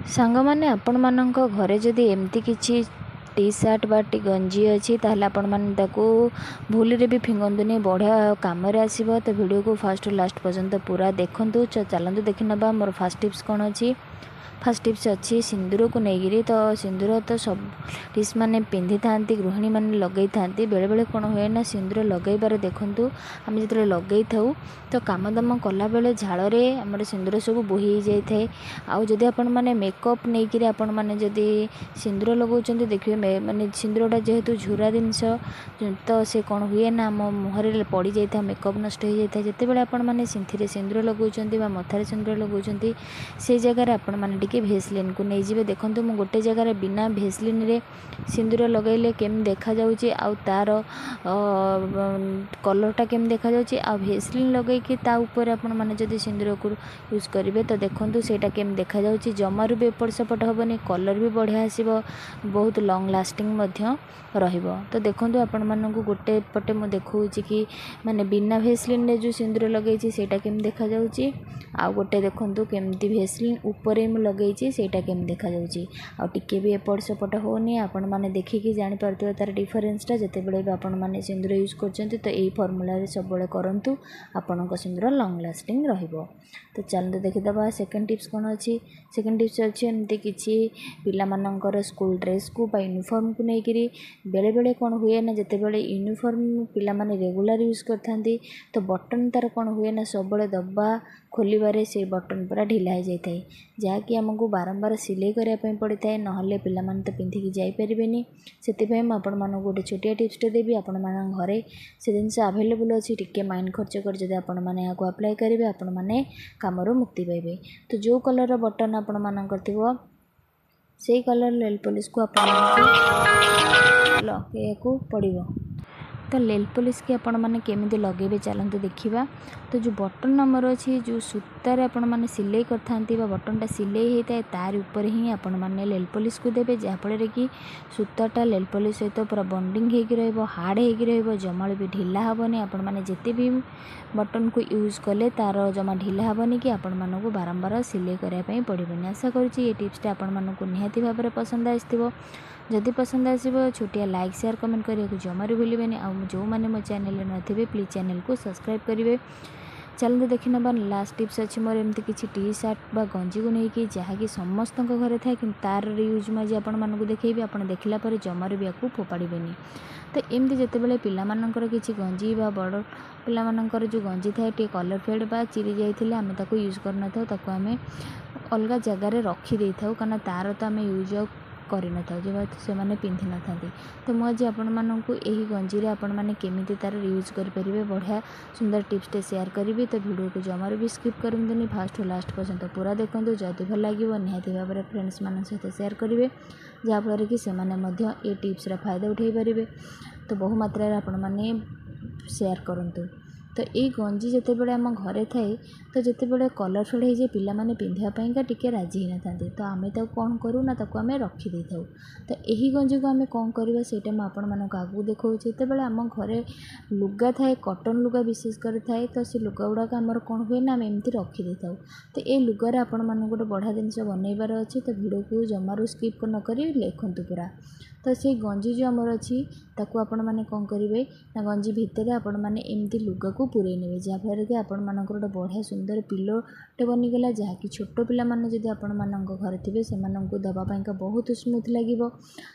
सांगमाने आपण मानक घरे जदि एमती किछि टी सार्ट बा टी गंजी अच्छी ताहले आपण माने ताकू भूल रे भी फिंगंतुनी बढ़िया काम आसो। तो वीडियो को फर्स्ट लास्ट पर्यंत पूरा देखंतु। चलतु देखि नबा मोर फर्स्ट टिप्स कौन अच्छी। फर्स्ट टिप्स अच्छी सिंदूर को लेकिन तो सिंदूर तो सब टिप्स मैंने पिंधि था गृहिणी मैंने लगे था बेले बेले कौन हुए ना सिंदूर लगेबार देखूँ आम जो लगे था तो कम दाम कला बेले झाड़ में आम सिंदूर सब बोही जाए। आउ जदि आपण मैंने मेकअप नहीं कि आपण मैंने जदि सिंदूर लगाउछन्ति देखिए माने सिंदूरटा जेहेतु झुरा जिनस तो से कौन हुए ना आम मुहर पड़ जाए मेकअप नष्ट हो जाए। जिते बड़े आपण मैंने सिंदूर लगाउछन्ति बा मथारे सिंदूर लगाउछन्ति से जगह आपण मैंने टिके भेसलिन को नहीं जी देखो मु गोटे जगार बिना भेसलिन रे सिंदूर लगेले केम देखा जाउची आउ तार कलरटा केम देखा जाउची आ भेसलिन लगे कि ता ऊपर आपण माने जदि सिंदूर को यूज करेंगे तो देखो सेटा केम देखा जाउची जमारू भी एपट सेपट हेबनी कलर भी बढ़िया आसीबो बहुत लॉन्ग लास्टिंग मध्य रहिबो। तो देखो आपण मानकु गोटे पटे मु देखौची कि माने बिना भेसलिन रे जो सिंदूर लगेची सेटा केम देखा जाउची आ गोटे देखो केमती भेसलिन ऊपर मु लगेची सेटा केम देखा जाउची आ टिके भी एपट सेपट होनी आपण माने देखिकी जानि परथिबो तार डिफरेंसटा जते बेले भी आपण माने सिंदूर यूज करछन्ती तो एई फार्मूला रे सब बेले करंतु आपणक सिंदूर लॉन्ग लास्टिंग रहिबो। तो चलते देखिदबा सेकंड टिप्स कौन अच्छी। सेकंड टिप्स अच्छी एमती किछि पिला मानकर स्कूल ड्रेस को बा यूनिफॉर्म को लेकिरी बेले बेले कौन हुए ना जिते बेले यूनिफॉर्म पिला माने रेगुलर यूज करथांती तो बटन तार कौन हुए ना सब बेले दबा खोलिबारे से बटन पूरा ढिला हो जाए जहाँकि आमको बारंबार सिलाई करने पड़ता है नहले पिला माने तो पिंधिकी जाई परिबेनी। सेतिपई म आपण मानक गोटे छोटिया टिप्सटे देबी आपण मान घरे से जिनस अवेलेबल अच्छी टिके माइंड खर्च कर जदि आपण माने याको अप्लाई करेंगे आपण माने कामरू मुक्ति पाइबे। तो जो कलर बटन आपण मानकर थिबो से कलर नेल पॉलिश को आपण लगेको पड़िबो। तो नेल पॉलिश की आपण माने केमिति लगेबे चलते देखिबा। तो जो बटन नंबर अच्छी जो सूतार आपण माने सिलाई करथांती बा बटनटा सिलाई होता है तार ऊपर ही आपण माने नेल पॉलिश को देबे जहाँफल कि सूताटा नेल पॉलिश सहित पूरा बॉन्डिंग होगी रहिबो हार्ड होगी रहिबो जमाल भी ढिला हेबनी आपण माने जेते भी बटन को यूज कले तार जमा ढिला हेबनी कि आपण मानकु बारंबार सिलाई करने पई पड़िबनी। आशा करूची ये टिप्सटा आपण मानकु निहाती भाबरे पसंद आइथिबो। जदि पसंद आसो छोटिया लाइक शेयर कमेंट करने जमारू भूलें। आ जो मैंने मो चैनल थे प्लीज चैनल को सब्सक्राइब करेंगे। चलते देखि ना लास्ट टिप्स अच्छी मोर एमती किसी टी सार्ट बा गंजी को लेकिन जहाँकि समस्त घरे थाए कि तार यूज मैं आज आपको देखी आप देखला जमारू भी आपको फोपाड़बेनि। तो एमती जिते बड़े पिलामानकर किसी गंजी बा बड़ पिलामानकर जो गंजी थाए टे कलर फेड बा चिरी जाइए आम ताको यूज करना आम अलग जगार रखी था कारण तार तो आम यूज करन था जो से मैंने पिंधि न था। तो मुझे आपण मानक यही गंजी आपण मैंने केमी तार यूज करेंगे बढ़िया सुंदर टिप्सटे शेयर करी। तो वीडियो को जमारू भी स्किप करनी फास्ट लास्ट पर्यंत पूरा देखो जदि भल लगे निहाती भाव में फ्रेंड्स मान सहित शेयर करेंगे जहाँफल कि से ये टिप्स फायदा उठाई पारे। तो बहु मात्रा आपण मैंने शेयर करूँ। तो ये गंजी जिते बड़े आम घरे थाए तो जिते बड़े कलर फेड हो जाए पिला माने पिंधापा टिके राजी ही ना तो आम तो कौन करूँ ना ताको आम रखी दे था। तो यही गंजी को आम कौन करवा सेटा मुझे आगू देखा जिते बड़े आम घरे लुगा थाए कटन लुगा विशेषकर थाए तो से लुगा गुड़ाक आमर कौन हुए ना आम एमती रखी दे था। तो ये लुगार आपण मानक गोटे बढ़िया जिनस बनइबार अच्छी तो वीडियो को जमारू स्किप नक लिखतु पूरा। तो से गंजी जो आमर अच्छी ताकू आपण मैंने कौन करेंगे ना गंजी भितर आपण मैंने एमती लुगा को पूरे ने जहाँफल कि आपण मानक गोटे बढ़िया सुंदर पिलोटे बनीगला जहाँकि छोट पिला माने जदि आपण मानक घर थे से दवापाई बहुत स्मूथ लगे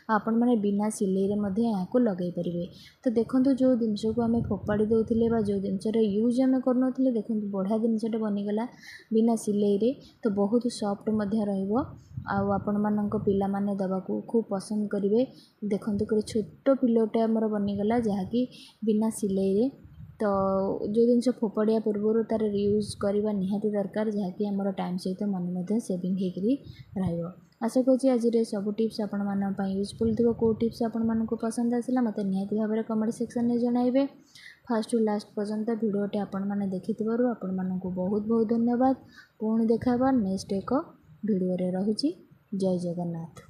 आपण मैंने बिना सिलाई यहाँ को लगे पारे। तो देखो जो जिनस को आम फोपाड़ी दौले जो जिनसर यूज आम करन देखो बढ़िया जिनसटे बनीगला बिना सिलाई रे तो बहुत सॉफ्ट रहिबो आपण मानक पिला माने दबाकू खूब पसंद करेंगे। देखो छोट पिलोटे आमर बनीगला जहाँकि बिना सिलाई रे तो जो जिनस फोपाड़िया पूर्व तार यूज करवा निहाती दरकार जहाँकि आमर टाइम सहित मन सेविंग हो। आशा करुँची आज सब टिप्स आपण मानी यूजफुल थी। कौ टिप्स आपण मानक पसंद आसला मत निहाती भाव में कमेंट सेक्शन में जनइबे। फास्ट टू लास्ट पर्यंत भिडियोटे आपण मैंने देखि आपण मानक बहुत बहुत धन्यवाद। पुणी देखा नेक्स्ट एक भिडियो रे रहुची। जय जगन्नाथ।